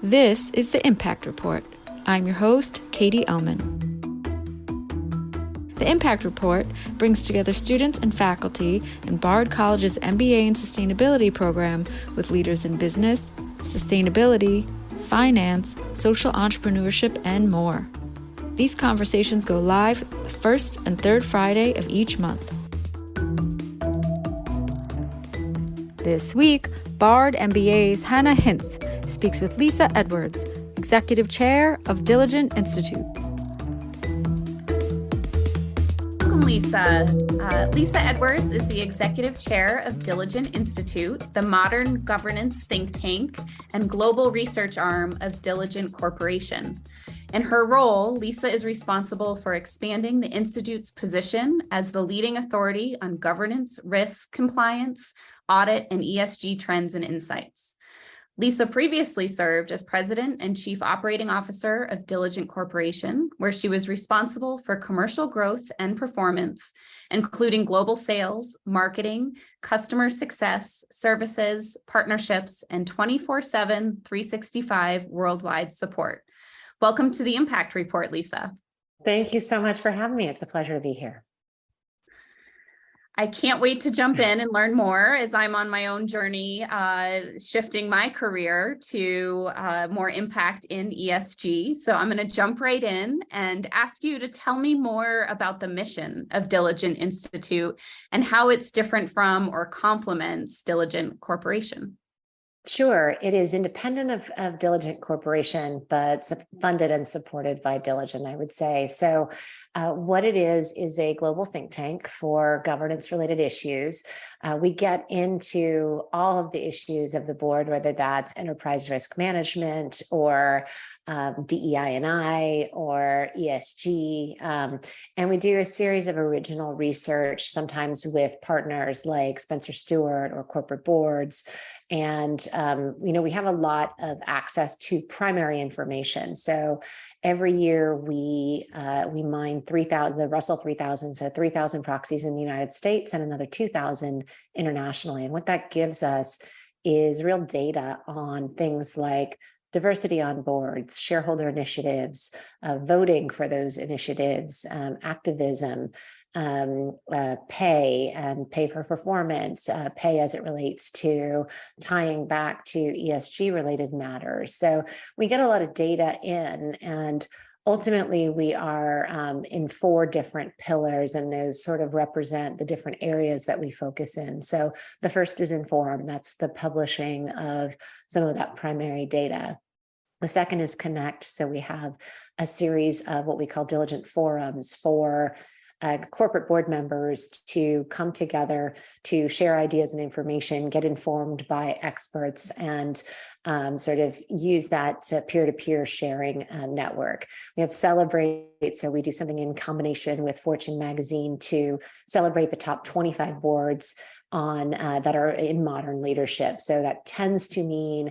This is the Impact Report. I'm your host, Katie Ellman. The Impact Report brings together students and faculty in Bard College's MBA in Sustainability program with leaders in business, sustainability, finance, social entrepreneurship, and more. These conversations go live the first and third Friday of each month. This week, Bard MBA's Hannah Hintz speaks with Lisa Edwards, Executive Chair of Diligent Institute. Welcome, Lisa. Lisa Edwards is the Executive Chair of Diligent Institute, the modern governance think tank and global research arm of Diligent Corporation. In her role, Lisa is responsible for expanding the Institute's position as the leading authority on governance, risk, compliance, audit, and ESG trends and insights. Lisa previously served as President and Chief Operating Officer of Diligent Corporation, where she was responsible for commercial growth and performance, including global sales, marketing, customer success, services, partnerships, and 24/7, 365 worldwide support. Welcome to the Impact Report, Lisa. Thank you so much for having me. It's a pleasure to be here. I can't wait to jump in and learn more as I'm on my own journey, shifting my career to more impact in ESG. So I'm going to jump right in and ask you to tell me more about the mission of Diligent Institute and how it's different from or complements Diligent Corporation. Sure. It is independent of Diligent Corporation, but funded and supported by Diligent, I would say. So what it is a global think tank for governance-related issues. We get into all of the issues of the board, whether that's enterprise risk management or DEI&I or ESG. And we do a series of original research, sometimes with partners like Spencer Stuart or corporate boards. And, we have a lot of access to primary information. So every year we mine 3,000, the Russell 3000, so 3,000 proxies in the United States and another 2,000 internationally. And what that gives us is real data on things like diversity on boards, shareholder initiatives, voting for those initiatives, activism, pay and pay for performance, pay as it relates to tying back to ESG related matters. So we get a lot of data in, and ultimately we are in 4 different pillars, and those sort of represent the different areas that we focus in. So the first is inform. That's the publishing of some of that primary data. The second is connect. So we have a series of what we call diligent forums for corporate board members to come together to share ideas and information, get informed by experts, and sort of use that peer-to-peer sharing network. We have Celebrate, so we do something in combination with Fortune magazine to celebrate the top 25 boards on that are in modern leadership. So that tends to mean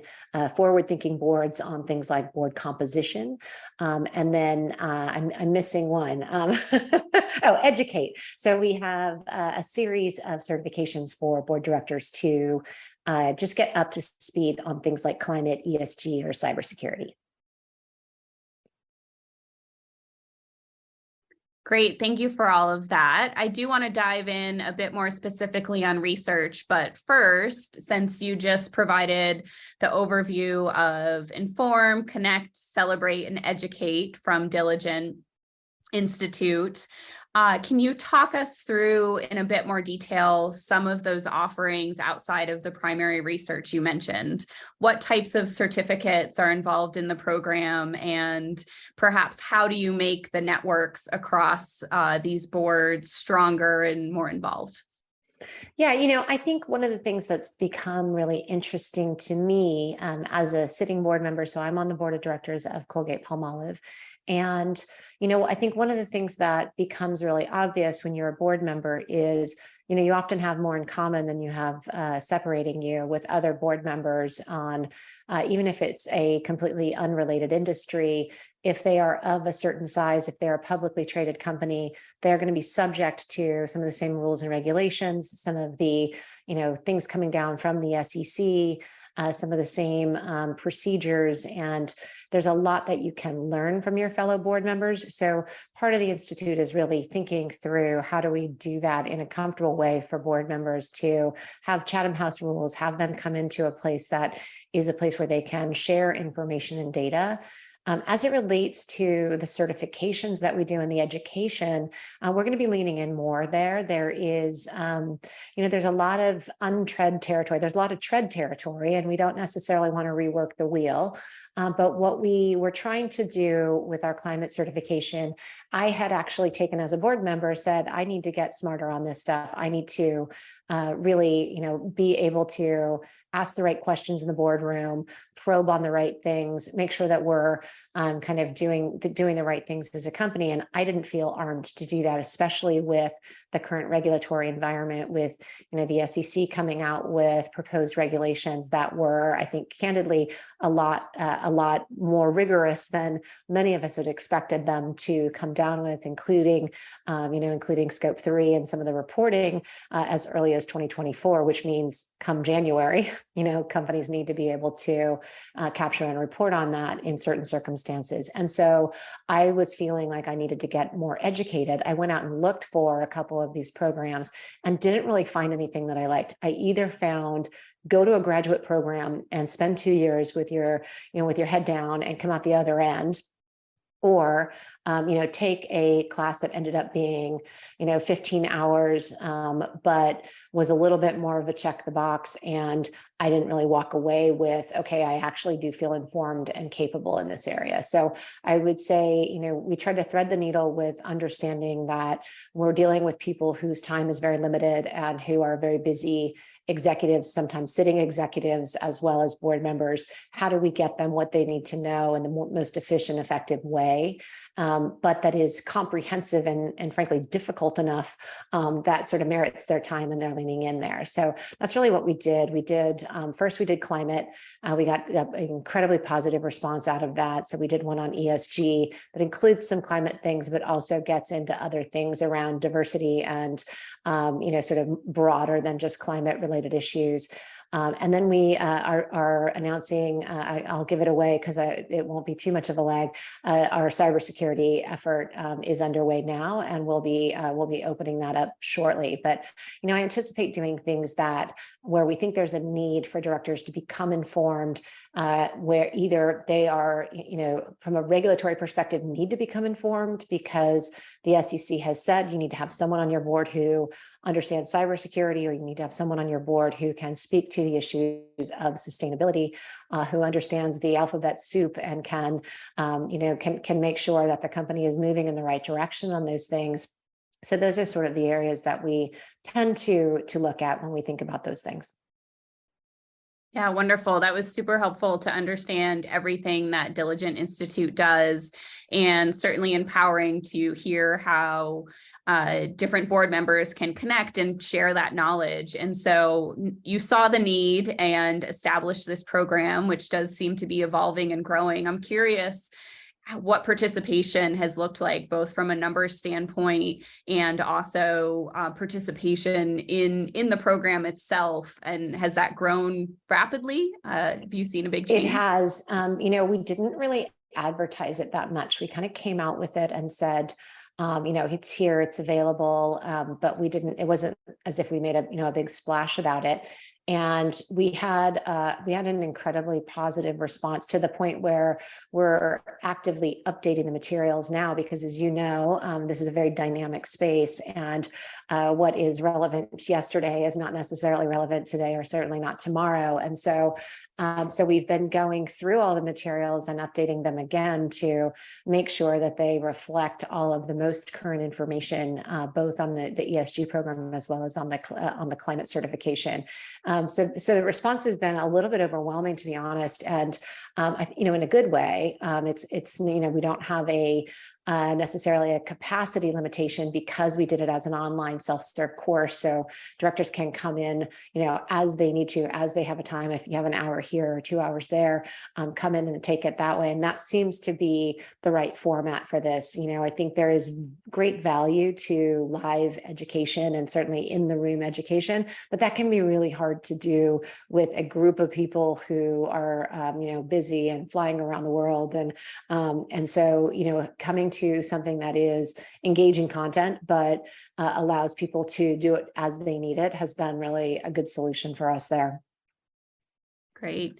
forward-thinking boards on things like board composition. And then I'm missing one. Educate. So we have a series of certifications for board directors to just get up to speed on things like climate, ESG, or cybersecurity. Great. Thank you for all of that. I do want to dive in a bit more specifically on research, but first, since you just provided the overview of Inform, Connect, Celebrate, and Educate from Diligent Institute, can you talk us through in a bit more detail some of those offerings outside of the primary research you mentioned? What types of certificates are involved in the program, and perhaps how do you make the networks across these boards stronger and more involved? Yeah, I think one of the things that's become really interesting to me as a sitting board member, so I'm on the board of directors of Colgate-Palmolive, and, I think one of the things that becomes really obvious when you're a board member is, you often have more in common than you have separating you with other board members on, even if it's a completely unrelated industry, if they are of a certain size, if they're a publicly traded company, they're going to be subject to some of the same rules and regulations, some of the, things coming down from the SEC, some of the same procedures. And there's a lot that you can learn from your fellow board members. So part of the Institute is really thinking through how do we do that in a comfortable way for board members to have Chatham House rules, have them come into a place that is a place where they can share information and data. As it relates to the certifications that we do in the education, we're going to be leaning in more there. There is, there's a lot of untread territory. There's a lot of tread territory, and we don't necessarily want to rework the wheel. But what we were trying to do with our climate certification, I had actually taken as a board member, said, I need to get smarter on this stuff. I need to really, be able to ask the right questions in the boardroom, probe on the right things, make sure that we're kind of doing the right things as a company. And I didn't feel armed to do that, especially with the current regulatory environment, with the SEC coming out with proposed regulations that were, I think, candidly, a lot more rigorous than many of us had expected them to come down with, including scope 3 and some of the reporting as early as 2024, which means come January, companies need to be able to capture and report on that in certain circumstances. And so I was feeling like I needed to get more educated. I went out and looked for a couple of these programs and didn't really find anything that I liked. I either found go to a graduate program and spend 2 years with your head down and come out the other end, or, take a class that ended up being, 15 hours, but was a little bit more of a check the box. And I didn't really walk away with, okay, I actually do feel informed and capable in this area. So I would say, we tried to thread the needle with understanding that we're dealing with people whose time is very limited and who are very busy executives, sometimes sitting executives, as well as board members. How do we get them what they need to know in the most efficient, effective way, but that is comprehensive and frankly difficult enough that sort of merits their time and they're leaning in there. So that's really what we did. First we did climate. We got an incredibly positive response out of that. So we did one on ESG that includes some climate things, but also gets into other things around diversity and sort of broader than just climate related issues. And then we are announcing, I'll give it away because it won't be too much of a lag. Our cybersecurity effort is underway now, and we'll be opening that up shortly. But I anticipate doing things where we think there's a need for directors to become informed, where either they are, from a regulatory perspective, need to become informed because the SEC has said you need to have someone on your board who understands cybersecurity, or you need to have someone on your board who can speak to the issues of sustainability, who understands the alphabet soup and can make sure that the company is moving in the right direction on those things. So those are sort of the areas that we tend to look at when we think about those things. Yeah, wonderful. That was super helpful to understand everything that Diligent Institute does, and certainly empowering to hear how different board members can connect and share that knowledge. And so you saw the need and established this program, which does seem to be evolving and growing. I'm curious what participation has looked like, both from a numbers standpoint and also participation in the program itself. And has that grown rapidly? Have you seen a big change? It has. We didn't really advertise it that much. We kind of came out with it and said, it's here, it's available, but it wasn't as if we made a big splash about it. And we had an incredibly positive response, to the point where we're actively updating the materials now, because as you know, this is a very dynamic space, and what is relevant yesterday is not necessarily relevant today, or certainly not tomorrow. And so we've been going through all the materials and updating them again to make sure that they reflect all of the most current information, both on the ESG program as well as on the climate certification. So the response has been a little bit overwhelming, to be honest, and in a good way. It's we don't have a necessarily a capacity limitation because we did it as an online self-serve course. So directors can come in, as they need to, as they have a time. If you have an hour here or 2 hours there, come in and take it that way. And that seems to be the right format for this. I think there is great value to live education and certainly in the room education, but that can be really hard to do with a group of people who are, busy and flying around the world. And so, coming to something that is engaging content, but allows people to do it as they need it has been really a good solution for us there. Great.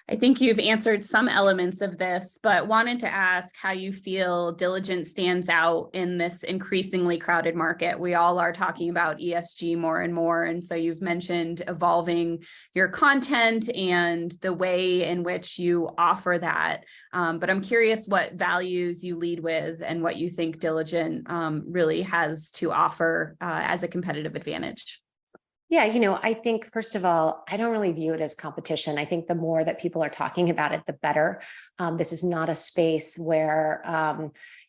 I think you've answered some elements of this, but wanted to ask how you feel Diligent stands out in this increasingly crowded market. We all are talking about ESG more and more. And so you've mentioned evolving your content and the way in which you offer that. But I'm curious what values you lead with and what you think Diligent really has to offer as a competitive advantage. Yeah, I think, first of all, I don't really view it as competition. I think the more that people are talking about it, the better. This is not a space where,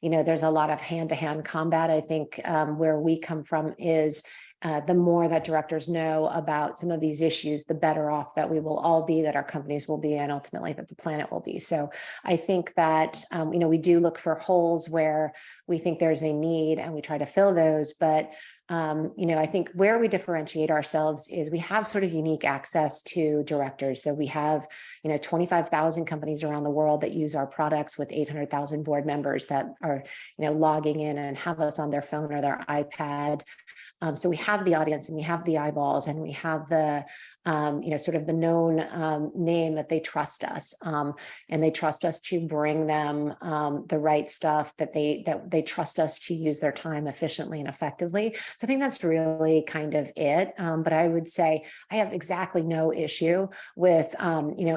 there's a lot of hand-to-hand combat. I think where we come from is the more that directors know about some of these issues, the better off that we will all be, that our companies will be, and ultimately that the planet will be. So I think that, we do look for holes where we think there's a need and we try to fill those. But I think where we differentiate ourselves is we have sort of unique access to directors. So we have, 25,000 companies around the world that use our products with 800,000 board members that are, logging in and have us on their phone or their iPad. So we have the audience and we have the eyeballs and we have the, sort of the known name that they trust us, and they trust us to bring them the right stuff, that they trust us to use their time efficiently and effectively. So I think that's really kind of it. But I would say I have exactly no issue with,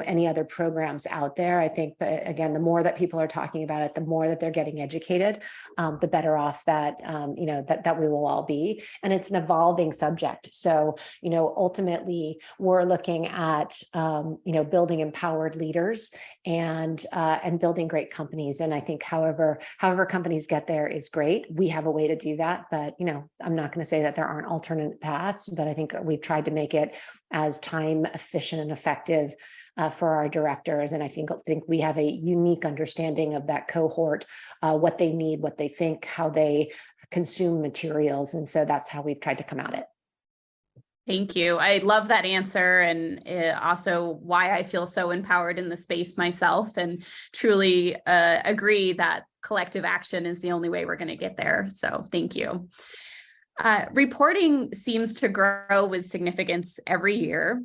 any other programs out there. I think that, again, the more that people are talking about it, the more that they're getting educated, the better off that, that we will all be. And it's an evolving subject. So, ultimately we're looking at, building empowered leaders and building great companies. And I think however companies get there is great. We have a way to do that, but, I'm not going to say that there aren't alternate paths, but I think we've tried to make it as time efficient and effective for our directors. And I think we have a unique understanding of that cohort, what they need, what they think, how they consume materials. And so that's how we've tried to come at it. Thank you. I love that answer, and also why I feel so empowered in the space myself, and truly agree that collective action is the only way we're going to get there. So thank you. Reporting seems to grow with significance every year.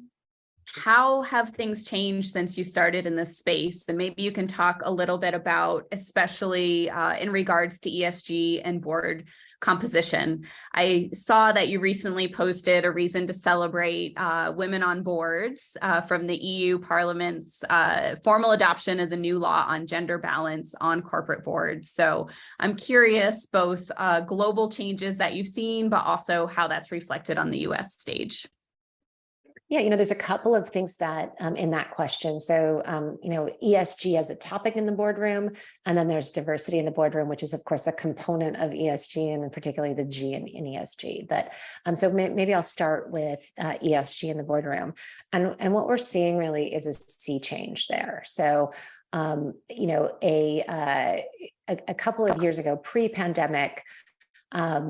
How have things changed since you started in this space? And maybe you can talk a little bit about, especially in regards to ESG and board composition. I saw that you recently posted a reason to celebrate women on boards from the EU Parliament's formal adoption of the new law on gender balance on corporate boards. So I'm curious, both global changes that you've seen, but also how that's reflected on the US stage. Yeah, there's a couple of things that in that question. So, ESG as a topic in the boardroom, and then there's diversity in the boardroom, which is, of course, a component of ESG, and particularly the G in ESG. But so maybe I'll start with ESG in the boardroom. And what we're seeing really is a sea change there. So, a couple of years ago, pre-pandemic,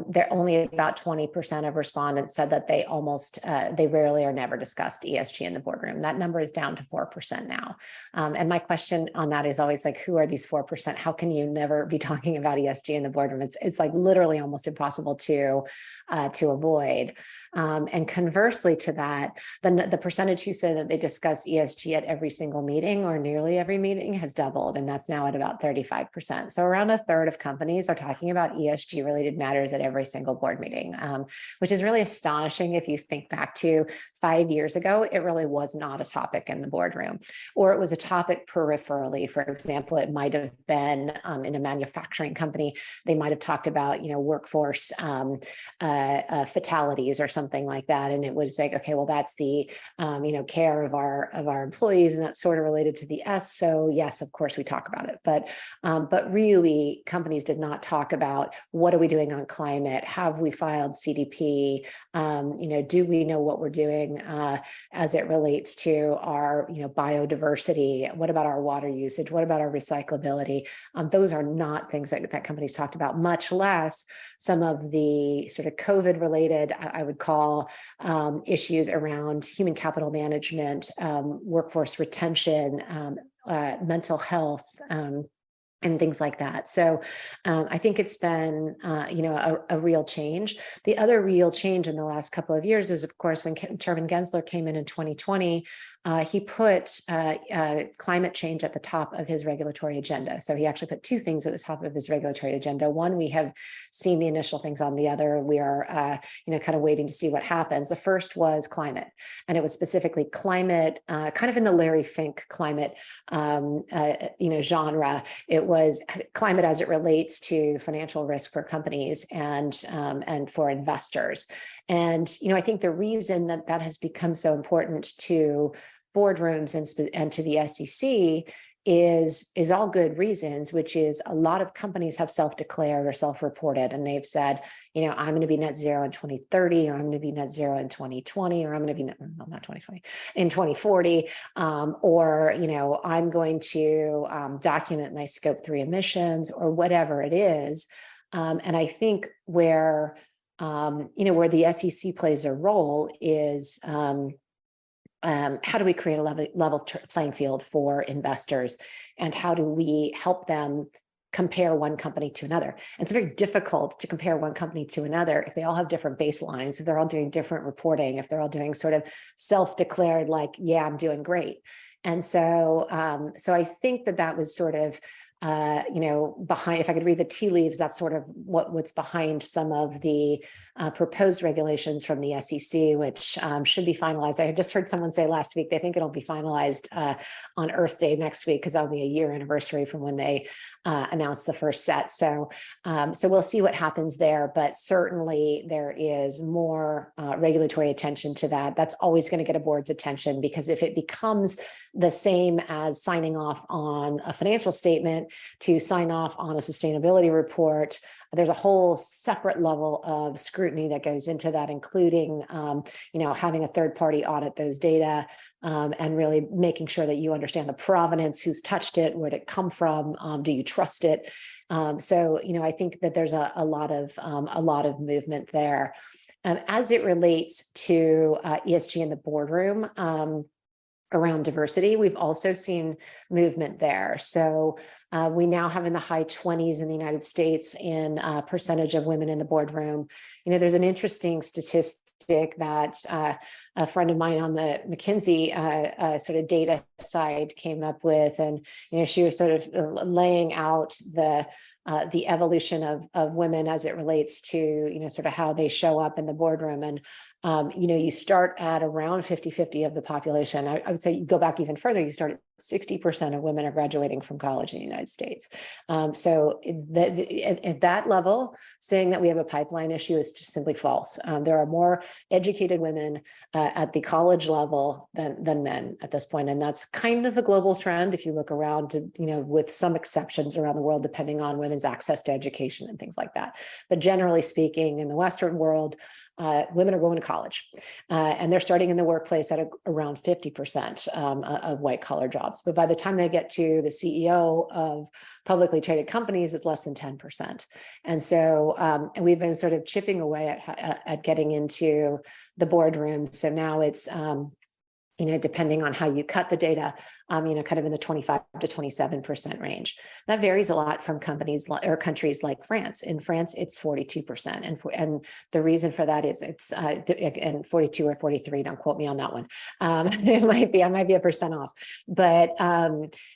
there only about 20% of respondents said that they rarely or never discussed ESG in the boardroom. That number is down to 4% now. And my question on that is always like, who are these 4%? How can you never be talking about ESG in the boardroom? It's like literally almost impossible to avoid. And conversely to that, the percentage who say that they discuss ESG at every single meeting or nearly every meeting has doubled, and that's now at about 35%. So around a third of companies are talking about ESG related matters matters at every single board meeting, which is really astonishing. If you think back to 5 years ago, it really was not a topic in the boardroom, or it was a topic peripherally. For example, it might have been in a manufacturing company, they might have talked about, workforce fatalities or something like that. And it was like, okay, well, that's the, care of our employees, and that's sort of related to the S. So yes, of course we talk about it, but really companies did not talk about what are we doing on climate? Have we filed CDP? Do we know what we're doing as it relates to our, biodiversity? What about our water usage? What about our recyclability? Those are not things that companies talked about, much less some of the sort of COVID related, I would call, issues around human capital management, workforce retention, mental health, and things like that. So I think it's been, a real change. The other real change in the last couple of years is, of course, when Chairman Gensler came in 2020, he put climate change at the top of his regulatory agenda. So he actually put two things at the top of his regulatory agenda. One, we have seen the initial things on. The other, we are, kind of waiting to see what happens. The first was climate, and it was specifically climate, kind of in the Larry Fink climate, genre. It was climate as it relates to financial risk for companies and for investors. And I think the reason that has become so important to boardrooms and to the SEC is all good reasons, which is a lot of companies have self-declared or self-reported, and they've said, I'm going to be net zero in 2030, or I'm going to be net zero in 2020, or I'm going to be not 2020 in 2040, or I'm going to document my scope 3 emissions, or whatever it is. And I think where the SEC plays a role is how do we create a level playing field for investors, and how do we help them compare one company to another? And it's very difficult to compare one company to another if they all have different baselines, if they're all doing different reporting, if they're all doing sort of self-declared, like, yeah, I'm doing great. And so I think that was sort of behind, if I could read the tea leaves, that's sort of what's behind some of the proposed regulations from the SEC, which should be finalized. I had just heard someone say last week, they think it'll be finalized on Earth Day next week, because that'll be a year anniversary from when they announced the first set. So we'll see what happens there, but certainly there is more regulatory attention to that. That's always going to get a board's attention, because if it becomes the same as signing off on a financial statement to sign off on a sustainability report, there's a whole separate level of scrutiny that goes into that, including, having a third party audit those data, and really making sure that you understand the provenance, who's touched it, where did it come from, do you trust it? So I think that there's a lot of movement there. As it relates to ESG in the boardroom, around diversity, we've also seen movement there. So we now have in the high 20s in the United States in percentage of women in the boardroom. There's an interesting statistic that a friend of mine on the McKinsey sort of data side came up with, and she was sort of laying out the evolution of women as it relates to sort of how they show up in the boardroom. And you start at around 50-50 of the population. I would say you go back even further, you start at 60% of women are graduating from college in the United States. So at that level, saying that we have a pipeline issue is just simply false. There are more educated women at the college level than men at this point. And that's kind of a global trend if you look around, to, with some exceptions around the world, depending on women's access to education and things like that. But generally speaking, in the Western world, women are going to college, and they're starting in the workplace at around 50% of white collar jobs. But by the time they get to the CEO of publicly traded companies, it's less than 10%. And so and we've been sort of chipping away at getting into the boardroom. So now it's depending on how you cut the data, kind of in the 25 to 27% range. That varies a lot from companies or countries like France. In France, it's 42%. And the reason for that is it's, and 42 or 43, don't quote me on that one. I might be a percent off, but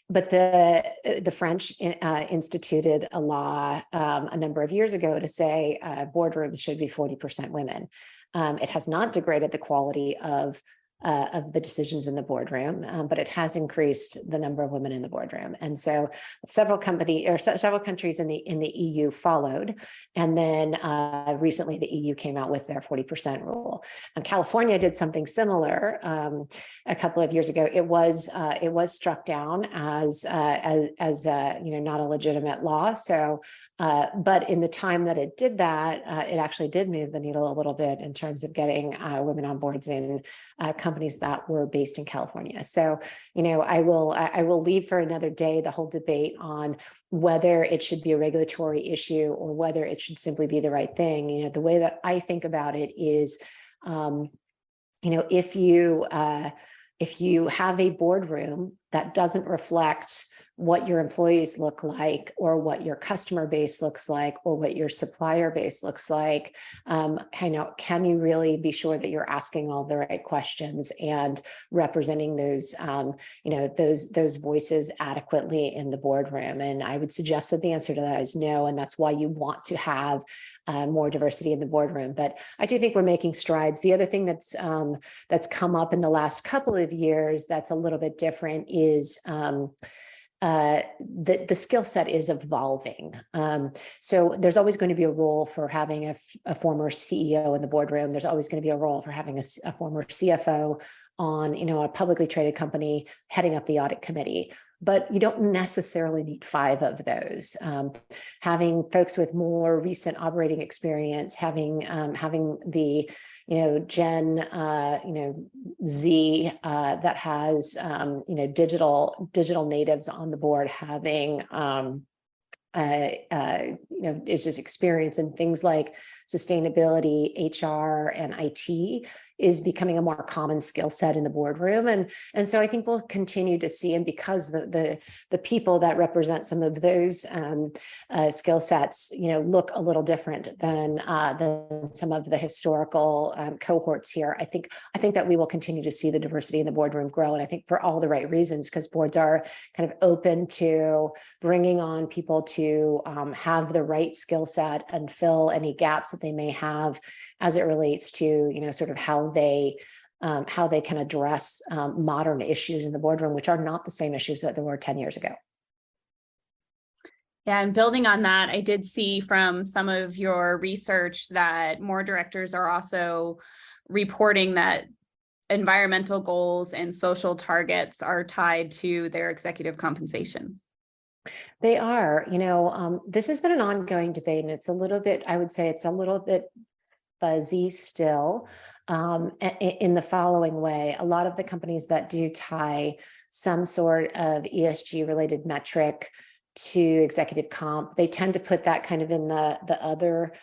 the French instituted a law a number of years ago to say boardrooms should be 40% women. It has not degraded the quality of the decisions in the boardroom, but it has increased the number of women in the boardroom. And so several countries in the EU followed. And then recently the EU came out with their 40% rule. And California did something similar a couple of years ago. It was struck down as not a legitimate law. So, but in the time that it did that, it actually did move the needle a little bit in terms of getting women on boards in companies that were based in California. So, I will leave for another day the whole debate on whether it should be a regulatory issue or whether it should simply be the right thing. The way that I think about it is, if you have a boardroom that doesn't reflect what your employees look like, or what your customer base looks like, or what your supplier base looks like, can you really be sure that you're asking all the right questions and representing those, those voices adequately in the boardroom? And I would suggest that the answer to that is no, and that's why you want to have more diversity in the boardroom. But I do think we're making strides. The other thing that's come up in the last couple of years that's a little bit different is the skill set is evolving. So there's always going to be a role for having a former CEO in the boardroom. There's always going to be a role for having a former CFO on, a publicly traded company heading up the audit committee. But you don't necessarily need 5 of those. Having folks with more recent operating experience, having the Gen Z that has digital natives on the board, having it's just experience in things like sustainability, HR, and IT is becoming a more common skill set in the boardroom. And so I think we'll continue to see, and because the people that represent some of those skill sets, look a little different than some of the historical cohorts here, I think that we will continue to see the diversity in the boardroom grow. And I think for all the right reasons, because boards are kind of open to bringing on people to have the right skill set and fill any gaps that they may have as it relates to, sort of how they can address modern issues in the boardroom, which are not the same issues that there were 10 years ago. Yeah, and building on that, I did see from some of your research that more directors are also reporting that environmental goals and social targets are tied to their executive compensation. They are, this has been an ongoing debate, and it's a little bit, I would say it's a little bit fuzzy still, in the following way. A lot of the companies that do tie some sort of ESG related metric to executive comp, they tend to put that kind of in the other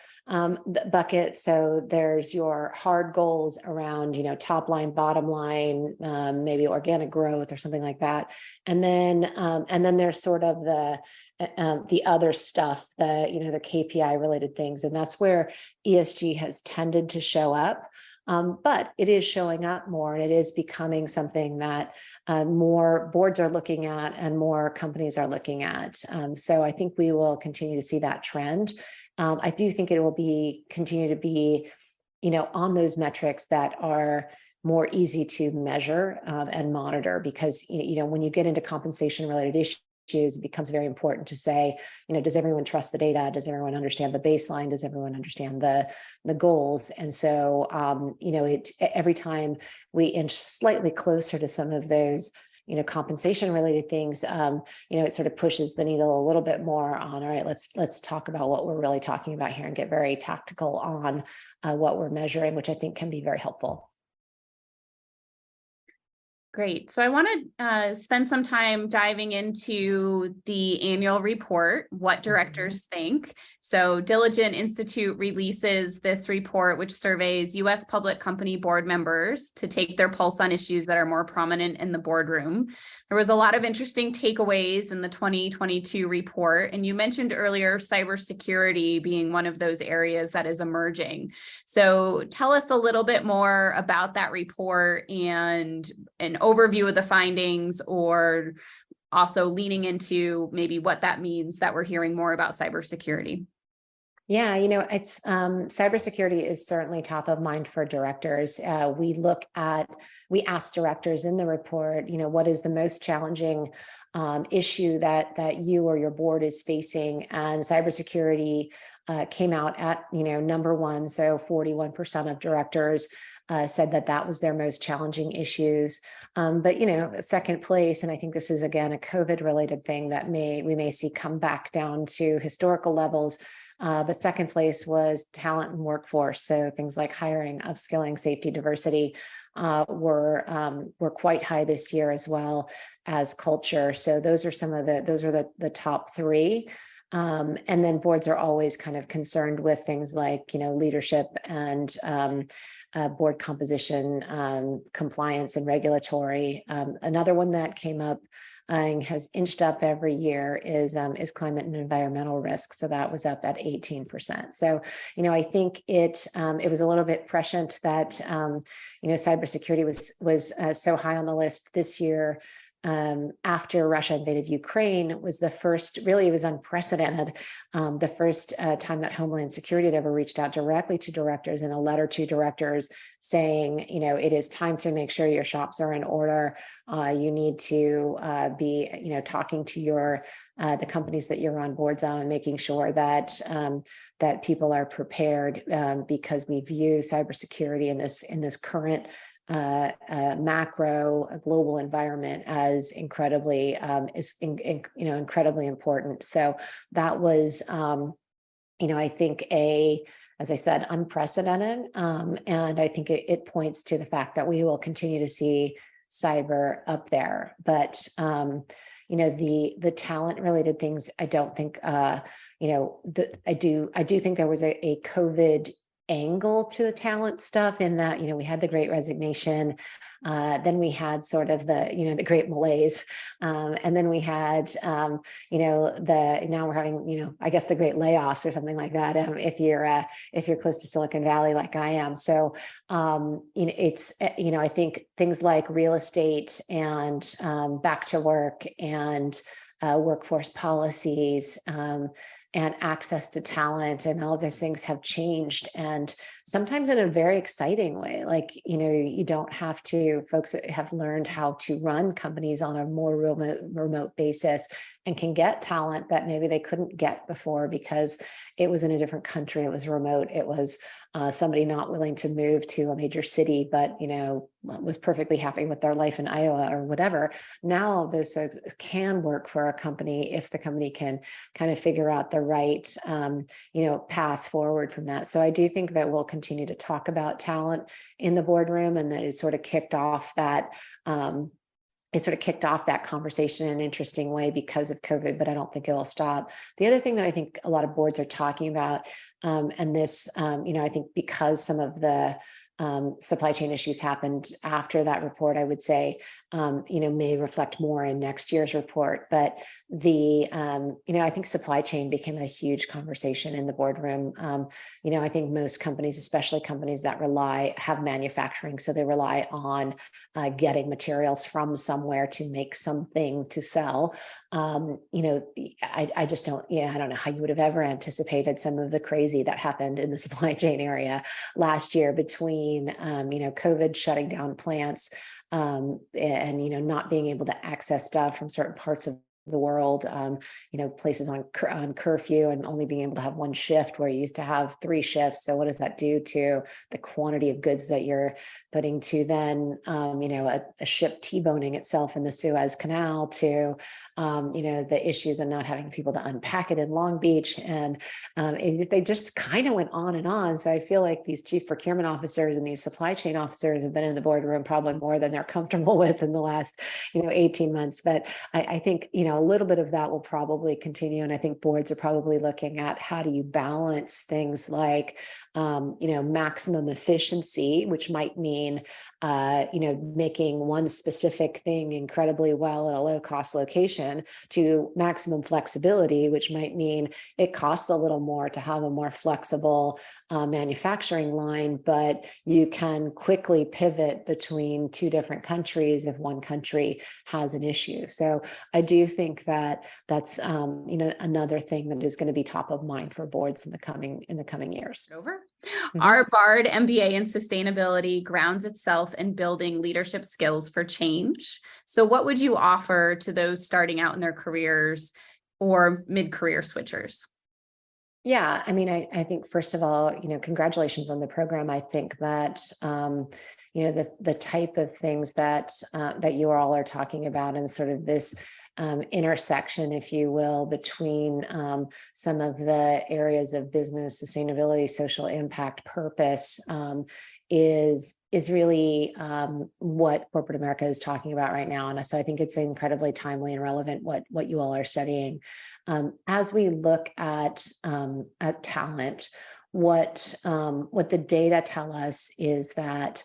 bucket. So there's your hard goals around, top line, bottom line, maybe organic growth or something like that. And then there's sort of the other stuff, the KPI related things. And that's where ESG has tended to show up. But it is showing up more, and it is becoming something that more boards are looking at and more companies are looking at. So I think we will continue to see that trend. I do think it will continue to be, on those metrics that are more easy to measure and monitor, because, when you get into compensation related issues, it becomes very important to say, does everyone trust the data? Does everyone understand the baseline? Does everyone understand the goals? And so, every time we inch slightly closer to some of those, compensation related things, it sort of pushes the needle a little bit more on, all right, let's talk about what we're really talking about here and get very tactical on what we're measuring, which I think can be very helpful. Great. So I want to spend some time diving into the annual report, what directors think. So Diligent Institute releases this report, which surveys U.S. public company board members to take their pulse on issues that are more prominent in the boardroom. There was a lot of interesting takeaways in the 2022 report. And you mentioned earlier cybersecurity being one of those areas that is emerging. So tell us a little bit more about that report and an overview of the findings, or also leaning into maybe what that means that we're hearing more about cybersecurity. Yeah, it's cybersecurity is certainly top of mind for directors. We ask directors in the report, what is the most challenging issue that you or your board is facing, and cybersecurity came out at number one. So 41% of directors said that was their most challenging issues. But second place, and I think this is again a COVID related thing that we may see come back down to historical levels. But second place was talent and workforce. So things like hiring, upskilling, safety, diversity were quite high this year, as well as culture. So those are the top three. And then boards are always kind of concerned with things like, leadership and board composition, compliance and regulatory. Another one that came up and has inched up every year is climate and environmental risk. So that was up at 18%. So, I think it was a little bit prescient that, cybersecurity was so high on the list this year. After Russia invaded Ukraine, it was unprecedented. The first time that Homeland Security had ever reached out directly to directors in a letter to directors saying, it is time to make sure your shops are in order. You need to be, talking to the companies that you're on boards on, and making sure that that people are prepared, because we view cybersecurity in this current macro global environment as incredibly incredibly important. So that was I think as I said, unprecedented, and I think it points to the fact that we will continue to see cyber up there. But the talent related things, I don't think I do think there was a COVID angle to the talent stuff, in that we had the Great Resignation, then we had sort of the Great Malaise, and then we had now we're having I guess the Great Layoffs or something like that, if you're close to Silicon Valley like I am. So it's I think things like real estate and back to work and workforce policies and access to talent and all of those things have changed, and sometimes in a very exciting way. Like, you don't have to, folks that have learned how to run companies on a more remote basis and can get talent that maybe they couldn't get before because it was in a different country, it was remote, it was somebody not willing to move to a major city, but was perfectly happy with their life in Iowa or whatever. Now those folks can work for a company if the company can kind of figure out the right path forward from that. So I do think that we'll continue to talk about talent in the boardroom, and that it sort of kicked off that conversation in an interesting way because of COVID, but I don't think it will stop. The other thing that I think a lot of boards are talking about, and this, I think because some of the supply chain issues happened after that report, I would say, may reflect more in next year's report. But I think supply chain became a huge conversation in the boardroom. I think most companies, especially companies that have manufacturing, so they rely on getting materials from somewhere to make something to sell. I just don't, I don't know how you would have ever anticipated some of the crazy that happened in the supply chain area last year between COVID shutting down plants, and not being able to access stuff from certain parts of the world, places on curfew and only being able to have one shift where you used to have 3 shifts. So what does that do to the quantity of goods that you're putting, to then, a ship T-boning itself in the Suez Canal, to, the issues of not having people to unpack it in Long Beach. And they just kind of went on and on. So I feel like these chief procurement officers and these supply chain officers have been in the boardroom probably more than they're comfortable with in the last, 18 months. But I think, a little bit of that will probably continue. And I think boards are probably looking at how do you balance things like, maximum efficiency, which might mean, making one specific thing incredibly well at a low cost location, to maximum flexibility, which might mean it costs a little more to have a more flexible manufacturing line, but you can quickly pivot between 2 different countries if one country has an issue. So I do think that that's another thing that is going to be top of mind for boards in the coming years. Our BARD MBA in sustainability grounds itself in building leadership skills for change. So what would you offer to those starting out in their careers or mid-career switchers? Yeah, I mean, I think first of all, congratulations on the program. I think that the type of things that you all are talking about, and sort of this intersection, if you will, between some of the areas of business, sustainability, social impact, purpose, is really what corporate America is talking about right now. And so I think it's incredibly timely and relevant what you all are studying. As we look at talent, what the data tell us is that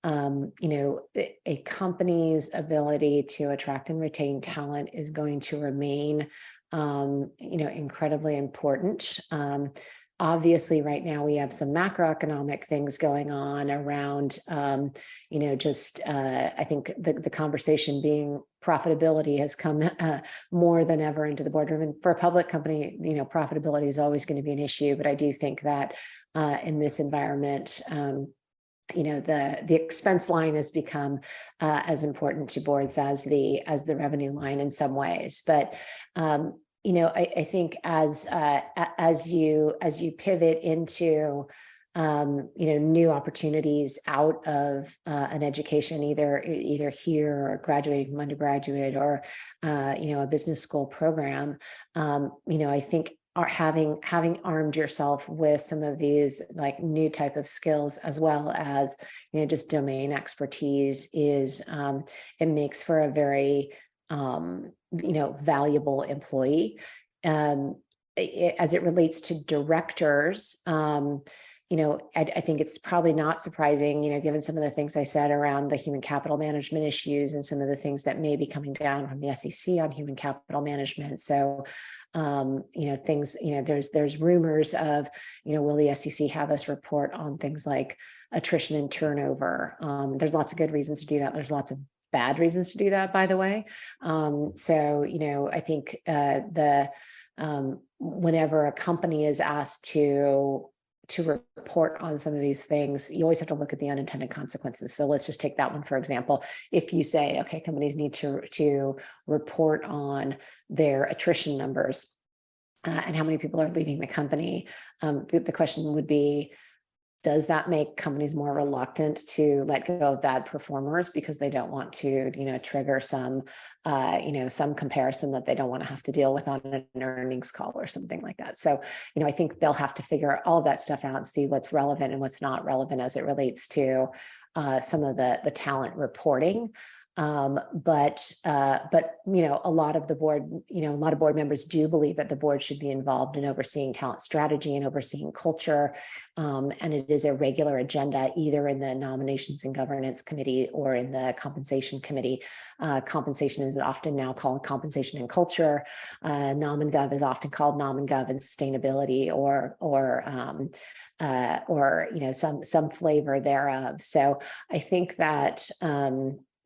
a company's ability to attract and retain talent is going to remain, incredibly important. Obviously, right now we have some macroeconomic things going on around, I think the conversation being profitability has come more than ever into the boardroom. And for a public company, profitability is always going to be an issue. But I do think that in this environment, the expense line has become as important to boards as the revenue line in some ways. But I think as you pivot into new opportunities out of an education, either here or graduating from undergraduate or a business school program, I think having armed yourself with some of these like new type of skills, as well as just domain expertise, is it makes for a very valuable employee. As it relates to directors, I think it's probably not surprising, given some of the things I said around the human capital management issues and some of the things that may be coming down from the SEC on human capital management. So, there's rumors of, will the SEC have us report on things like attrition and turnover? There's lots of good reasons to do that. There's lots of bad reasons to do that, by the way. I think whenever a company is asked to report on some of these things, you always have to look at the unintended consequences. So let's just take that one, for example. If you say, okay, companies need to report on their attrition numbers and how many people are leaving the company, the question would be, does that make companies more reluctant to let go of bad performers because they don't want to, trigger some comparison that they don't want to have to deal with on an earnings call or something like that? So, I think they'll have to figure all of that stuff out and see what's relevant and what's not relevant as it relates to some of the talent reporting. But a lot of board members do believe that the board should be involved in overseeing talent strategy and overseeing culture. And it is a regular agenda, either in the nominations and governance committee or in the compensation committee. Compensation is often now called compensation and culture. Nom and Gov is often called Nom and Gov and sustainability, or some flavor thereof. So I think that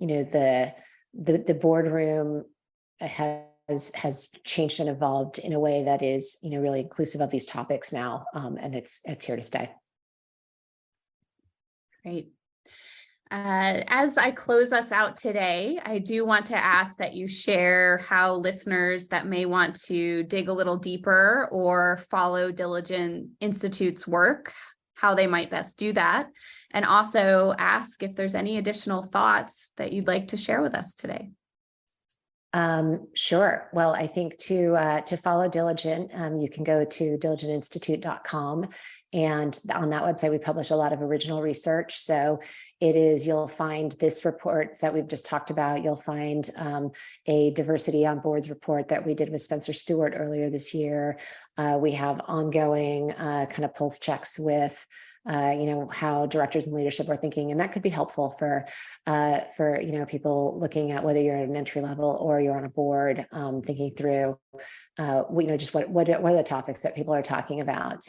the boardroom has changed and evolved in a way that is really inclusive of these topics now, and it's here to stay. Great. As I close us out today, I do want to ask that you share how listeners that may want to dig a little deeper or follow Diligent Institute's work, how they might best do that, and also ask if there's any additional thoughts that you'd like to share with us today. Sure. Well, I think to follow Diligent, you can go to diligentinstitute.com. And on that website, we publish a lot of original research. So you'll find this report that we've just talked about. You'll find a diversity on boards report that we did with Spencer Stewart earlier this year. We have ongoing kind of pulse checks with how directors and leadership are thinking, and that could be helpful for people looking at whether you're at an entry level or you're on a board, thinking through just what are the topics that people are talking about.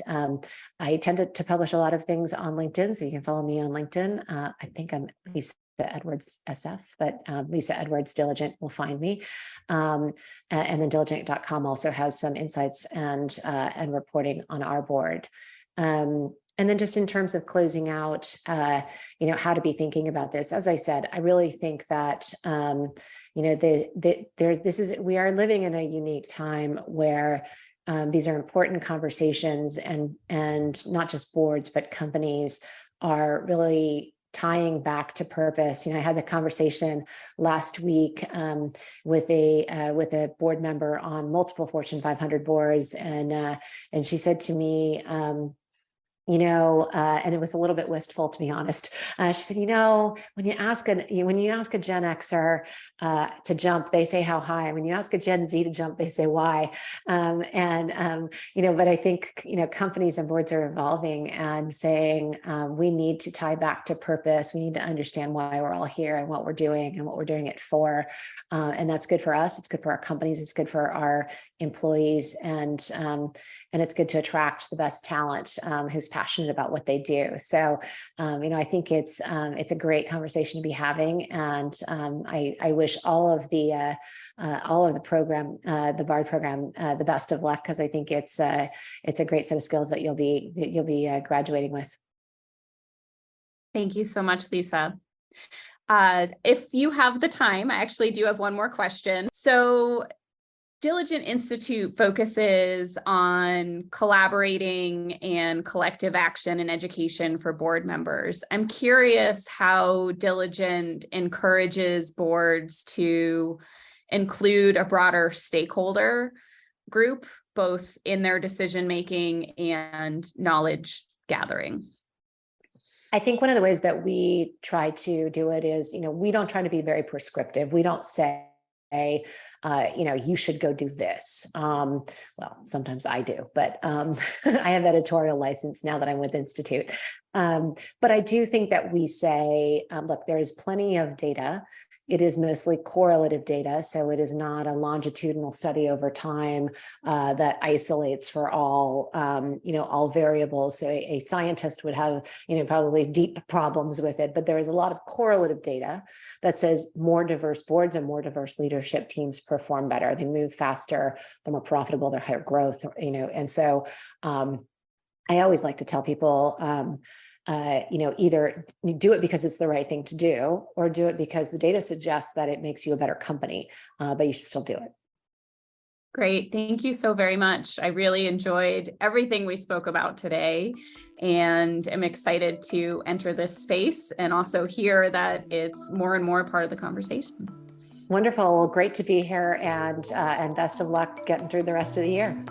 I tend to publish a lot of things on LinkedIn, so you can follow me on LinkedIn. I think I'm Lisa Edwards SF, but Lisa Edwards Diligent will find me. And then diligent.com also has some insights and reporting on our board. And then just in terms of closing out, how to be thinking about this, as I said, I really think that, we are living in a unique time where these are important conversations, and not just boards, but companies are really tying back to purpose. I had the conversation last week with a board member on multiple Fortune 500 boards, and she said to me, and it was a little bit wistful, to be honest. She said, when you ask a Gen Xer to jump, they say how high. When you ask a Gen Z to jump, they say why. But I think companies and boards are evolving and saying we need to tie back to purpose. We need to understand why we're all here and what we're doing and what we're doing it for. And that's good for us. It's good for our companies. It's good for our employees, and it's good to attract the best talent who's passionate about what they do. So, I think it's a great conversation to be having, and I wish all of the program, the BARD program, the best of luck, because I think it's a great set of skills that you'll be graduating with. Thank you so much, Lisa. If you have the time, I actually do have one more question. So, Diligent Institute focuses on collaborating and collective action and education for board members. I'm curious how Diligent encourages boards to include a broader stakeholder group, both in their decision-making and knowledge gathering. I think one of the ways that we try to do it is, we don't try to be very prescriptive. We don't say, you should go do this. Well, sometimes I do, but I have editorial license now that I'm with Institute. But I do think that we say, look, there is plenty of data. It is mostly correlative data, so it is not a longitudinal study over time that isolates for all variables. So a scientist would have, probably deep problems with it, but there is a lot of correlative data that says more diverse boards and more diverse leadership teams perform better. They move faster, they're more profitable, they're higher growth, and so I always like to tell people, either do it because it's the right thing to do, or do it because the data suggests that it makes you a better company, but you should still do it. Great. Thank you so very much. I really enjoyed everything we spoke about today, and am excited to enter this space and also hear that it's more and more part of the conversation. Wonderful. Well, great to be here, and best of luck getting through the rest of the year.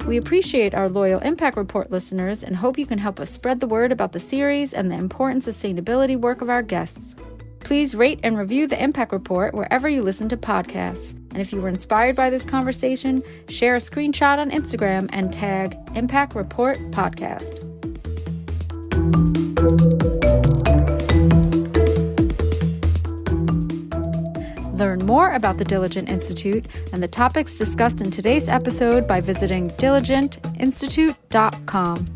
We appreciate our loyal Impact Report listeners and hope you can help us spread the word about the series and the important sustainability work of our guests. Please rate and review the Impact Report wherever you listen to podcasts. And if you were inspired by this conversation, share a screenshot on Instagram and tag Impact Report Podcast. Learn more about the Diligent Institute and the topics discussed in today's episode by visiting diligentinstitute.com.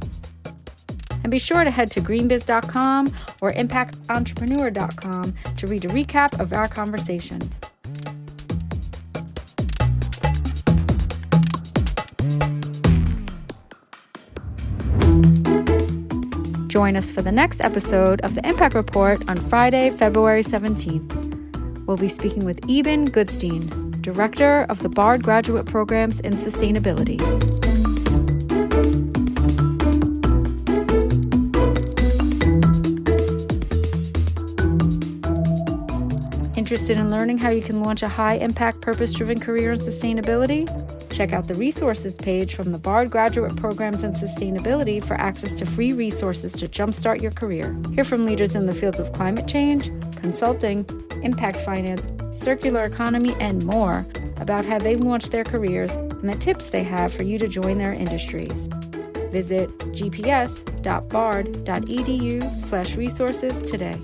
And be sure to head to greenbiz.com or impactentrepreneur.com to read a recap of our conversation. Join us for the next episode of the Impact Report on Friday, February 17th. We'll be speaking with Eben Goodstein, Director of the Bard Graduate Programs in Sustainability. Interested in learning how you can launch a high-impact, purpose-driven career in sustainability? Check out the resources page from the Bard Graduate Programs in Sustainability for access to free resources to jumpstart your career. Hear from leaders in the fields of climate change, consulting, impact finance, circular economy, and more about how they launched their careers and the tips they have for you to join their industries. Visit gps.bard.edu/resources today.